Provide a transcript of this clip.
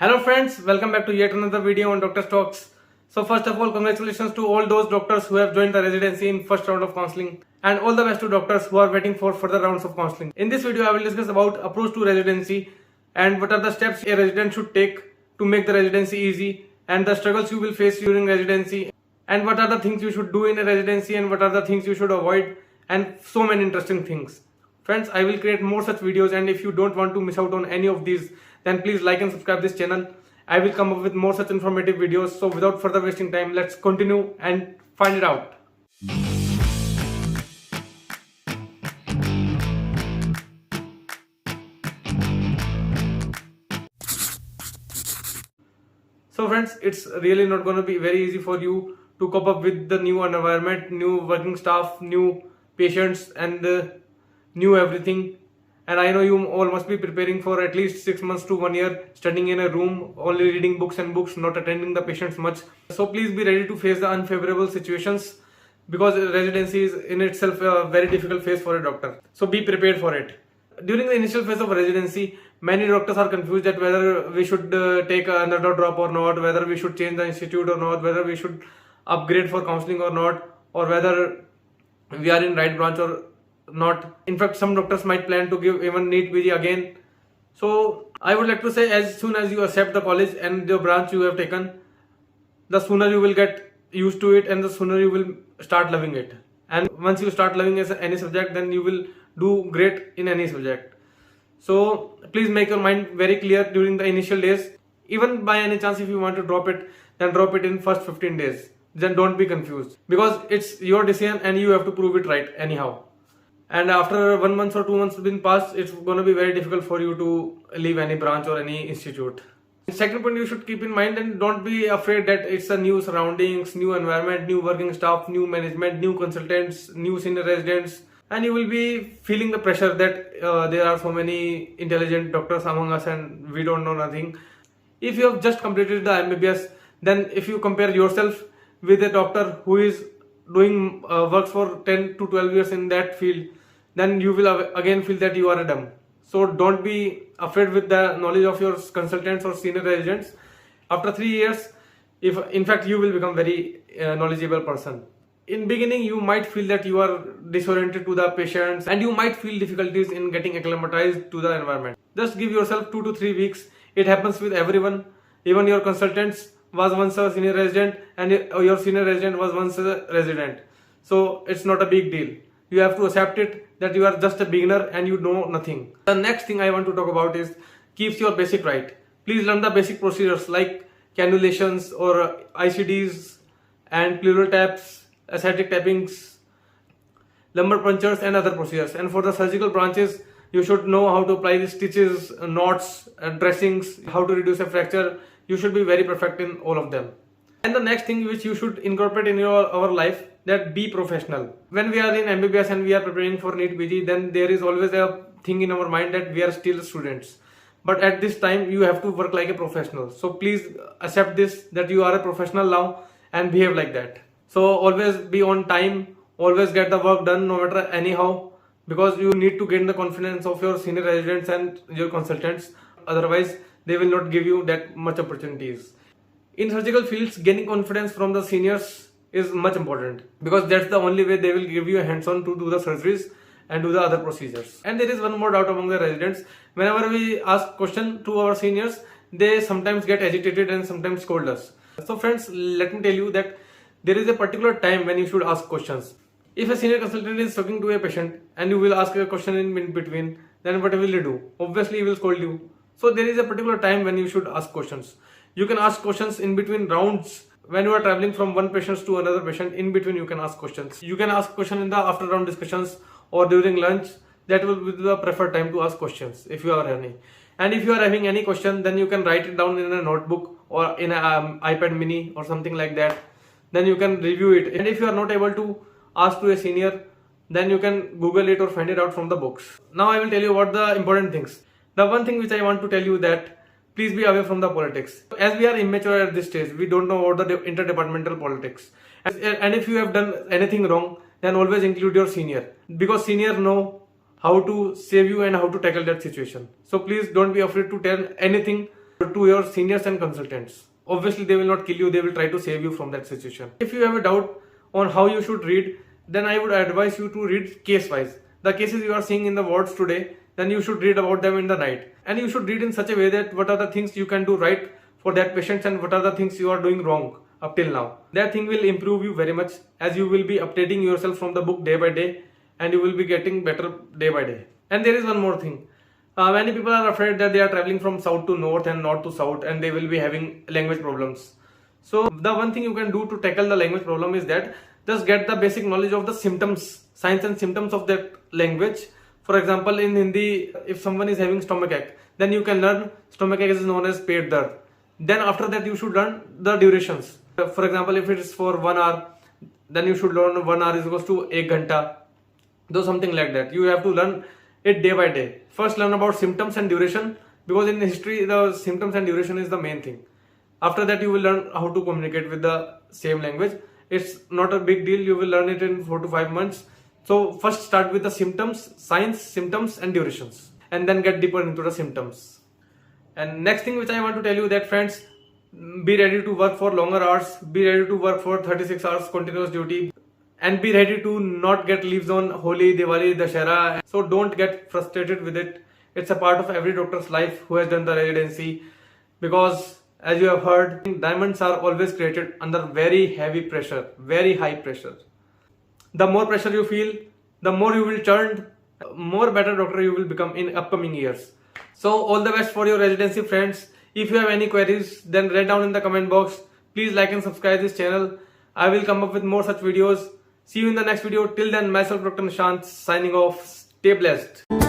Hello friends, welcome back to yet another video on Doctor Talks. So first of all, congratulations to all those doctors who have joined the residency in first round of counseling, and all the best to doctors who are waiting for further rounds of counseling. In this video, I will discuss about approach to residency and what are the steps a resident should take to make the residency easy, and the struggles you will face during residency, and what are the things you should do in a residency, and what are the things you should avoid, and so many interesting things. Friends, I will create more such videos, and if you don't want to miss out on any of these, then please like and subscribe this channel. I will come up with more such informative videos. So without further wasting time, let's continue and find it out. So friends, it's really not going to be very easy for you to cope up with the new environment, new working staff, new patients, and new everything. And I know you all must be preparing for at least 6 months to 1 year, studying in a room, only reading books and books, not attending the patients much. So please be ready to face the unfavorable situations, because residency is in itself a very difficult phase for a doctor. So be prepared for it. During the initial phase of residency, many doctors are confused that whether we should take another drop or not, whether we should change the institute or not, whether we should upgrade for counseling or not, or whether we are in right branch or not. In fact, some doctors might plan to give even NEET PG again. So I would like to say, as soon as you accept the college and the branch you have taken, the sooner you will get used to it and the sooner you will start loving it. And once you start loving any subject, then you will do great in any subject. So please make your mind very clear during the initial days. Even by any chance, if you want to drop it, then drop it in first 15 days. Then don't be confused, because it's your decision and you have to prove it right anyhow. And after 1 month or 2 months been passed, it's going to be very difficult for you to leave any branch or any institute. Second point you should keep in mind, and don't be afraid that it's a new surroundings, new environment, new working staff, new management, new consultants, new senior residents, and you will be feeling the pressure that there are so many intelligent doctors among us and we don't know nothing. If you have just completed the MBBS, then if you compare yourself with a doctor who is doing works for 10 to 12 years in that field, then you will again feel that you are a dumb. So don't be afraid with the knowledge of your consultants or senior residents. After 3 years, if in fact you will become very knowledgeable person. In beginning, you might feel that you are disoriented to the patients and you might feel difficulties in getting acclimatized to the environment. Just give yourself 2 to 3 weeks. It happens with everyone. Even your consultants was once a senior resident and your senior resident was once a resident. So it's not a big deal. You have to accept it that you are just a beginner and you know nothing. The next thing I want to talk about is keeps your basic right. Please learn the basic procedures like cannulations or ICDs and pleural taps, ascitic tappings, lumbar punctures and other procedures. And for the surgical branches, you should know how to apply the stitches, knots, dressings, how to reduce a fracture. You should be very perfect in all of them. And the next thing which you should incorporate in our life, that be professional. When we are in MBBS and we are preparing for NEET PG, then there is always a thing in our mind that we are still students. But at this time, you have to work like a professional. So please accept this, that you are a professional now and behave like that. So always be on time, always get the work done no matter anyhow, because you need to gain the confidence of your senior residents and your consultants. Otherwise, they will not give you that much opportunities. In surgical fields, gaining confidence from the seniors is much important, because that's the only way they will give you a hands-on to do the surgeries and do the other procedures. And there is one more doubt among the residents. Whenever we ask question to our seniors, they sometimes get agitated and sometimes scold us. So friends, let me tell you that there is a particular time when you should ask questions. If a senior consultant is talking to a patient and you will ask a question in between, then what will he do? Obviously, he will scold you. So there is a particular time when you should ask questions. You can ask questions in between rounds. When you are traveling from one patient to another patient, in between you can ask questions. You can ask questions in the after round discussions or during lunch. That will be the preferred time to ask questions if you are having. And if you are having any question, then you can write it down in a notebook or in an iPad mini or something like that. Then you can review it. And if you are not able to ask to a senior, then you can Google it or find it out from the books. Now I will tell you about the important things. The one thing which I want to tell you, that please be away from the politics. As we are immature at this stage, we don't know about the interdepartmental politics. And if you have done anything wrong, then always include your senior, because senior know how to save you and how to tackle that situation. So please don't be afraid to tell anything to your seniors and consultants. Obviously, they will not kill you, they will try to save you from that situation. If you have a doubt on how you should read, then I would advise you to read case wise. The cases you are seeing in the wards today, then you should read about them in the night. And you should read in such a way that what are the things you can do right for that patient and what are the things you are doing wrong up till now. That thing will improve you very much, as you will be updating yourself from the book day by day, and you will be getting better day by day. And there is one more thing. Many people are afraid that they are traveling from south to north and north to south and they will be having language problems. So the one thing you can do to tackle the language problem is that just get the basic knowledge of the symptoms, signs and symptoms of that language. For example, in Hindi, if someone is having stomachache, then you can learn stomachache is known as pet dard. Then after that you should learn the durations. For example, if it is for 1 hour, then you should learn 1 hour is equals to 1 ghanta. Do something like that. You have to learn it day by day. First learn about symptoms and duration, because in history the symptoms and duration is the main thing. After that you will learn how to communicate with the same language. It's not a big deal, you will learn it in 4 to 5 months. So first start with the symptoms, signs, symptoms and durations, and then get deeper into the symptoms. And next thing which I want to tell you that friends, be ready to work for longer hours, be ready to work for 36 hours continuous duty, and be ready to not get leaves on Holi, Diwali, Dashera. So don't get frustrated with it. It's a part of every doctor's life who has done the residency, because as you have heard, diamonds are always created under very heavy pressure, very high pressure. The more pressure you feel, the more you will churn, more better doctor you will become in upcoming years. So all the best for your residency, friends. If you have any queries, then write down in the comment box. Please like and subscribe this channel. I will come up with more such videos. See you in the next video. Till then, myself Dr. Nishant signing off. Stay blessed.